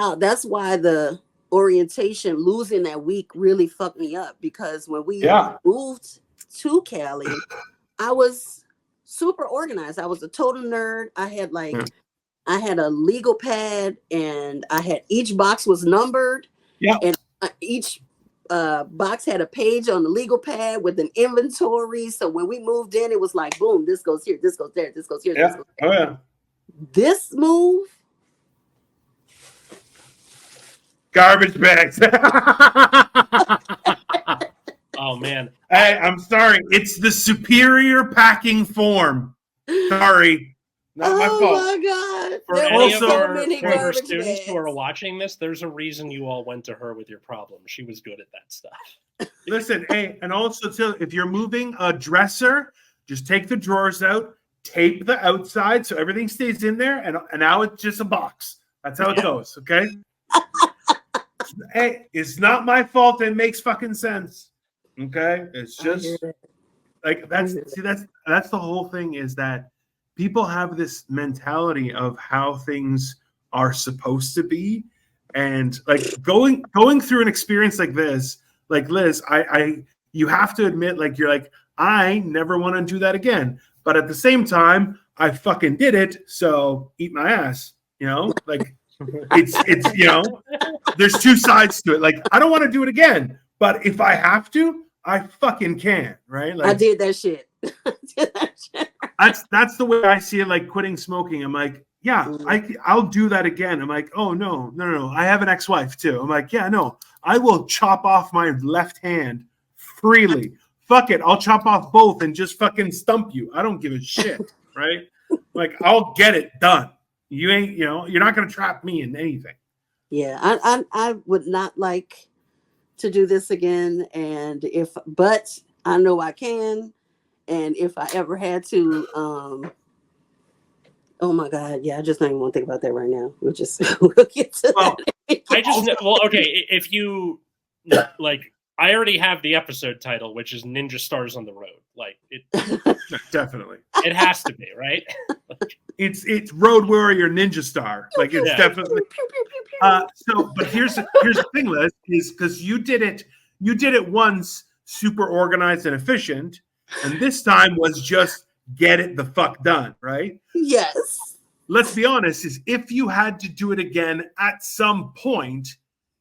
why the orientation, losing that week, really fucked me up, because when we moved to Cali, I was super organized. I was a total nerd. I had a legal pad, and I had, each box was numbered. Yeah. And each box had a page on the legal pad with an inventory. So when we moved in, it was like, boom, this goes here, this goes there, this goes here. This goes there. Oh yeah. This move, garbage bags. Oh man. Hey, I'm sorry. It's the superior packing form. Sorry. Not my fault. Oh my God. For any of our students who are watching this, there's a reason you all went to her with your problem. She was good at that stuff. Listen, hey, and also too, if you're moving a dresser, just take the drawers out, tape the outside so everything stays in there, and now it's just a box. That's how it goes, okay? Hey, it's not my fault. It makes fucking sense. Okay? It's just like that's the whole thing, is that people have this mentality of how things are supposed to be. And like going through an experience like this, like Liz, you have to admit, like, you're like, I never want to do that again. But at the same time, I fucking did it. So eat my ass, you know, like it's, you know, there's 2 sides to it. Like, I don't want to do it again, but if I have to, I fucking can. Right. Like, I did that shit. That's the way I see it. Like quitting smoking. I'm like, yeah, I'll do that again. I'm like, oh no. I have an ex-wife too. I'm like, yeah, no, I will chop off my left hand freely. Fuck it. I'll chop off both and just fucking stump you. I don't give a shit. Right. Like, I'll get it done. You ain't, you know, you're not going to trap me in anything. Yeah. I would not like to do this again. But I know I can. And if I ever had to, oh my God, yeah, I just don't even want to think about that right now. We'll get to Well, that. I just okay. If you like, I already have the episode title, which is Ninja Stars on the Road. Like it definitely. It has to be, right? It's Road Warrior Ninja Star. Like it's definitely. But here's the thing, Liz, is because you did it once, super organized and efficient, and this time was just get it the fuck done, right? Yes. Let's be honest, is if you had to do it again at some point,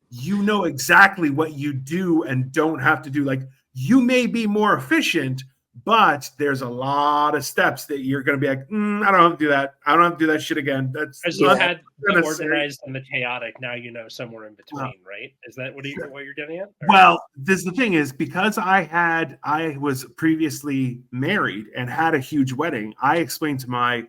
you know exactly what you do and don't have to do. Like you may be more efficient, but there's a lot of steps that you're going to be like, I don't have to do that. I don't have to do that shit again. That's as you had the organized and the chaotic. Now you know somewhere in between, right? Is that what you're getting at? Or? Well, the thing is, because I was previously married and had a huge wedding. I explained to my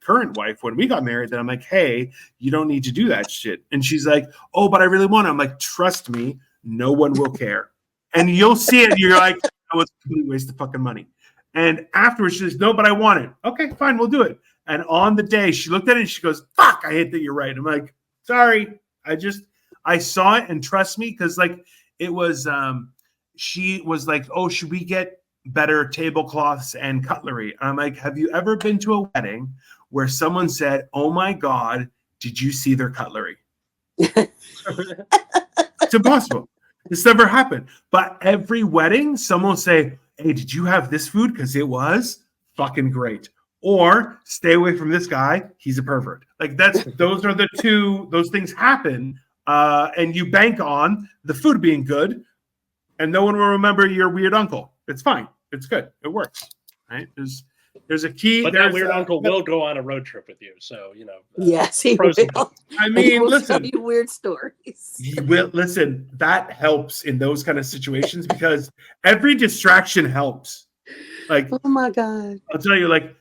current wife when we got married that I'm like, hey, you don't need to do that shit. And she's like, oh, but I really want to. I'm like, trust me, no one will care. And you'll see it. And you're like, that was a complete waste of fucking money. And afterwards, she says, no, but I want it. Okay, fine, we'll do it. And on the day, she looked at it and she goes, fuck, I hate that you're right. I'm like, sorry. I saw it, and trust me, because like it was, she was like, oh, should we get better tablecloths and cutlery? And I'm like, have you ever been to a wedding where someone said, oh my God, did you see their cutlery? It's impossible. This never happened. But every wedding, someone will say, hey, did you have this food? Because it was fucking great. Or stay away from this guy. He's a pervert. Like those are the two, those things happen. And you bank on the food being good, and no one will remember your weird uncle. It's fine. It's good. It works. Right? There's a key. But that weird uncle will go on a road trip with you. So, you know. Yes, he will. I mean, listen. Tell you weird stories. He will. Listen, that helps in those kind of situations because every distraction helps. Like, oh my God. I'll tell you, like,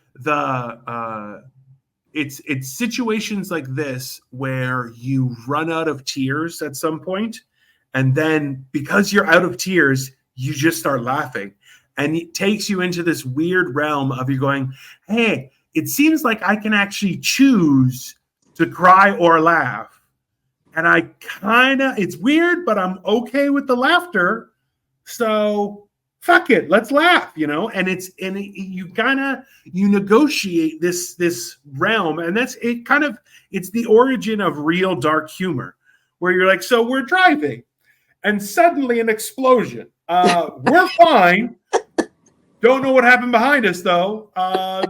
it's situations like this where you run out of tears at some point, and then because you're out of tears, you just start laughing. And it takes you into this weird realm of you going, hey, it seems like I can actually choose to cry or laugh. And it's weird, but I'm okay with the laughter. So fuck it, let's laugh, you know? And you negotiate this realm. And it's the origin of real dark humor, where you're like, so we're driving and suddenly an explosion. We're fine. Don't know what happened behind us, though.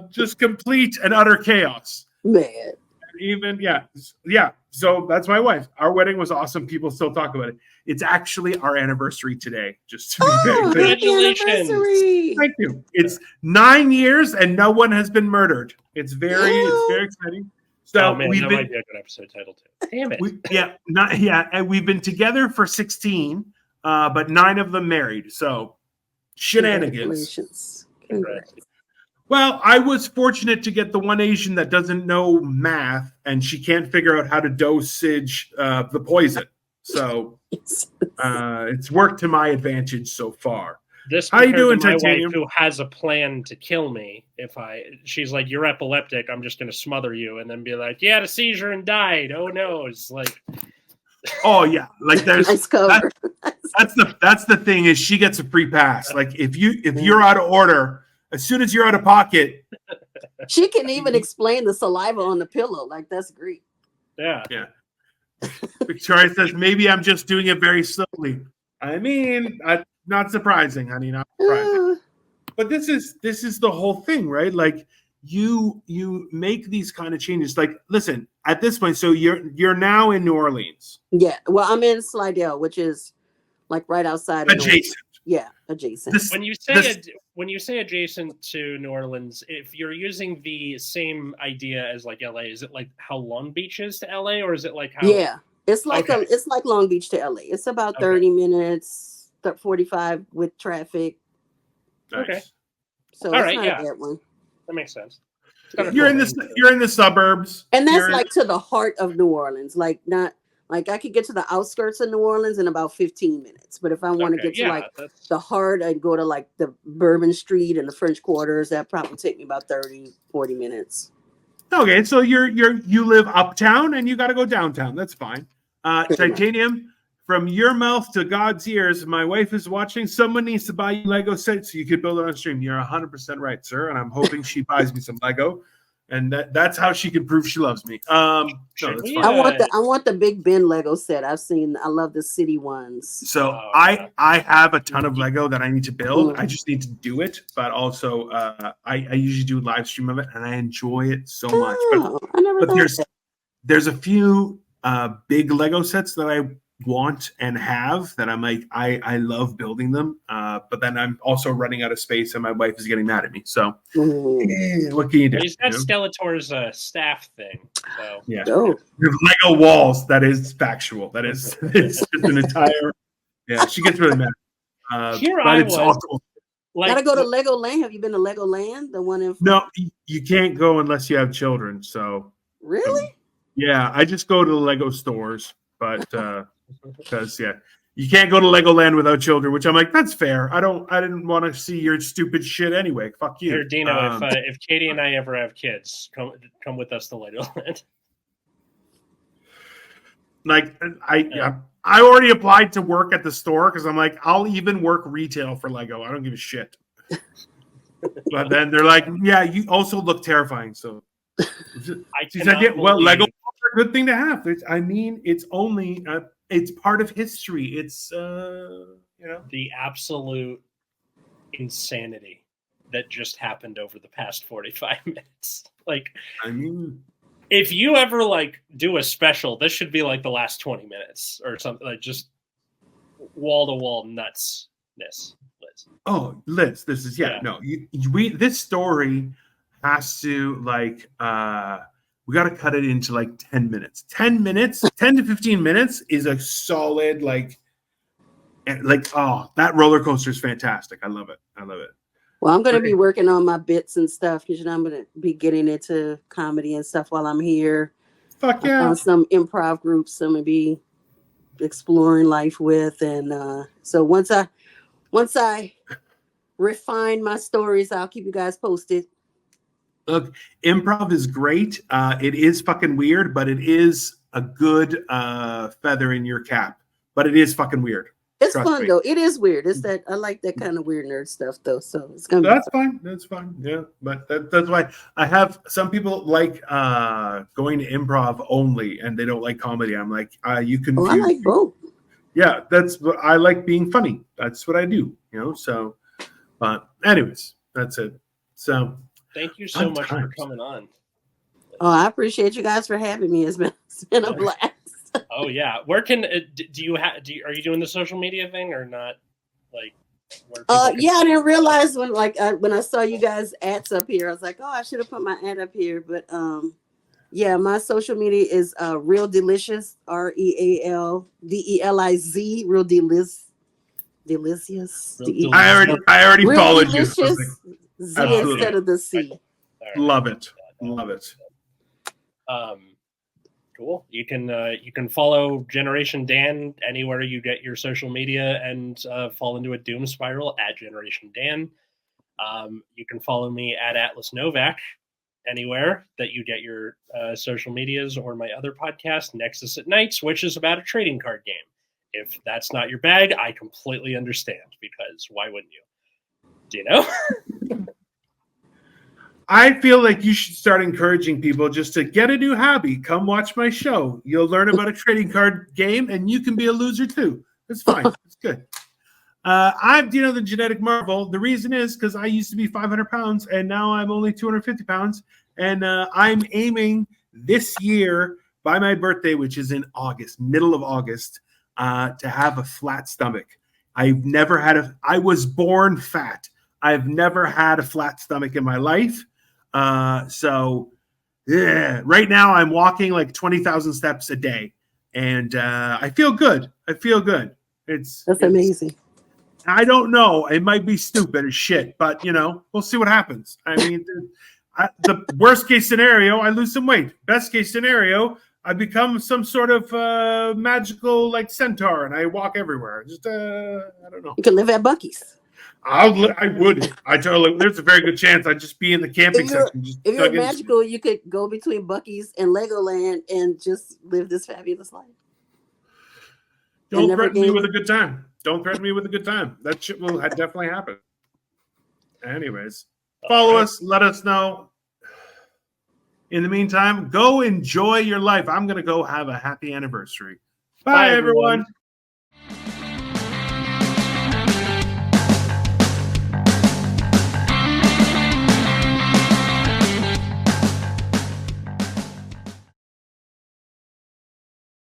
Just complete and utter chaos. Man. Yeah. So that's my wife. Our wedding was awesome. People still talk about it. It's actually our anniversary today. Just to be very clear. Congratulations! Thank you. It's 9 years and no one has been murdered. It's very exciting. So man, that might be a good episode title too. Damn it. And we've been together for 16, but 9 of them married. So shenanigans. Congrats. Well, I was fortunate to get the one Asian that doesn't know math and she can't figure out how to dosage the poison. So it's worked to my advantage so far. How you doing, Titanium? Who has a plan to kill me she's like, you're epileptic, I'm just going to smother you, and then be like, you had a seizure and died. Oh no. It's like, oh yeah, like there's nice cover. That's the thing is she gets a free pass. Like if you're out of order, as soon as you're out of pocket, she can even explain the saliva on the pillow. Like that's great. Yeah. Victoria says maybe I'm just doing it very slowly. I mean, not surprising, honey. Not surprising. But this is the whole thing, right? Like you make these kind of changes. Like, listen, at this point, so you're now in New Orleans. Yeah. Well, I'm in Slidell, which is like right outside of adjacent. Yeah, adjacent. When you say adjacent to New Orleans, if you're using the same idea as like LA, is it like how Long Beach is to LA, or is it like how? Yeah, it's like it's like Long Beach to LA. It's about 30 minutes, 45 with traffic. Nice. Okay. So all right, yeah, that one. That makes sense. You're in the suburbs, and that's like to the heart of New Orleans, like not Like I could get to the outskirts of New Orleans in about 15 minutes. But if I want to get to like the heart, I'd go to like the Bourbon Street and the French Quarters. That probably take me about 30, 40 minutes. Okay, so you live uptown and you got to go downtown. That's fine. Titanium, from your mouth to God's ears, my wife is watching. Someone needs to buy you Lego sets so you could build it on stream. You're 100% right, sir. And I'm hoping she buys me some Lego. And that's how she can prove she loves me. No, that's fine. I want the Big Ben Lego set. I love the city ones. So I have a ton of Lego that I need to build. I just need to do it. But also I usually do a live stream of it and I enjoy it so much. But there's a few big Lego sets that I want and have that I'm like, I love building them. But then I'm also running out of space and my wife is getting mad at me. So what can you do? He's got Skeletor's staff thing. So yeah. Lego walls, that is factual. That is it's just an entire she gets really mad. Here but I it's was. also Gotta go to Legoland. Have you been to Legoland? The one in No, you can't go unless you have children. So really? Yeah, I just go to the Lego stores, but because you can't go to Legoland without children, which I'm like, that's fair. I didn't want to see your stupid shit anyway. Fuck you. Here, Dino, if Katie and I ever have kids, come with us to Legoland. Like I already applied to work at the store because I'm like, I'll even work retail for Lego. I don't give a shit. But then they're like, yeah, you also look terrifying. So she said, yeah, well, Lego are a good thing to have. It's only it's part of history. It's the absolute insanity that just happened over the past 45 minutes. Like, if you ever like do a special, this should be like the last 20 minutes or something, like just wall to wall nutsness. Liz. Oh, Liz, this is this story has to like we got to cut it into like 10 minutes. 10 to 15 minutes is a solid that roller coaster is fantastic. I love it. Well, I'm going to be working on my bits and stuff because I'm going to be getting into comedy and stuff while I'm here. Fuck yeah. Some improv groups I'm going to be exploring life with. And so once I refine my stories, I'll keep you guys posted. Look, improv is great. It is fucking weird, but it is a good feather in your cap. But it is fucking weird. It's fun though. It is weird. It's that I like that kind of weird nerd stuff though. So it's gonna. That's fine. That's fine. Yeah, but that's why I have some people like going to improv only, and they don't like comedy. I'm like, you can. I like both. Yeah, that's what I like, being funny. That's what I do. So, but anyways, that's it. So. Thank you so much for coming on. Oh, I appreciate you guys for having me. It's been a blast. Oh yeah, where can are you doing the social media thing or not? Like, I didn't realize when I saw you guys ads up here, I was like, oh, I should have put my ad up here. But my social media is Real Delicious, RealDeliz, Real Delicious. I already Real followed Delicious, you. Z instead of the C. Love it. Cool. You can follow Generation Dan anywhere you get your social media and fall into a doom spiral at Generation Dan. You can follow me at Atlas Novak anywhere that you get your social medias, or my other podcast, Nexus at Nights, which is about a trading card game. If that's not your bag, I completely understand, because why wouldn't you? Do you know? I feel like you should start encouraging people just to get a new hobby. Come watch my show. You'll learn about a trading card game, and you can be a loser too. It's fine. It's good. I'm Dino the Genetic Marvel. The reason is because I used to be 500 pounds, and now I'm only 250 pounds. And I'm aiming this year by my birthday, which is in August, middle of August, to have a flat stomach. I've never had I was born fat. I've never had a flat stomach in my life. So right now I'm walking like 20,000 steps a day, and I feel good. That's amazing. I don't know. It might be stupid as shit, but we'll see what happens. I mean, the worst case scenario, I lose some weight. Best case scenario, I become some sort of magical like centaur, and I walk everywhere. Just I don't know. You can live at Bucky's. I would. I totally. There's a very good chance I'd just be in the camping section. Just If you're dug in. magical, you could go between Bucky's and Legoland and just live this fabulous life. Don't threaten me with a good time. Don't threaten me with a good time. That shit will definitely happen. Anyways, follow us. Let us know. In the meantime, go enjoy your life. I'm going to go have a happy anniversary. Bye everyone.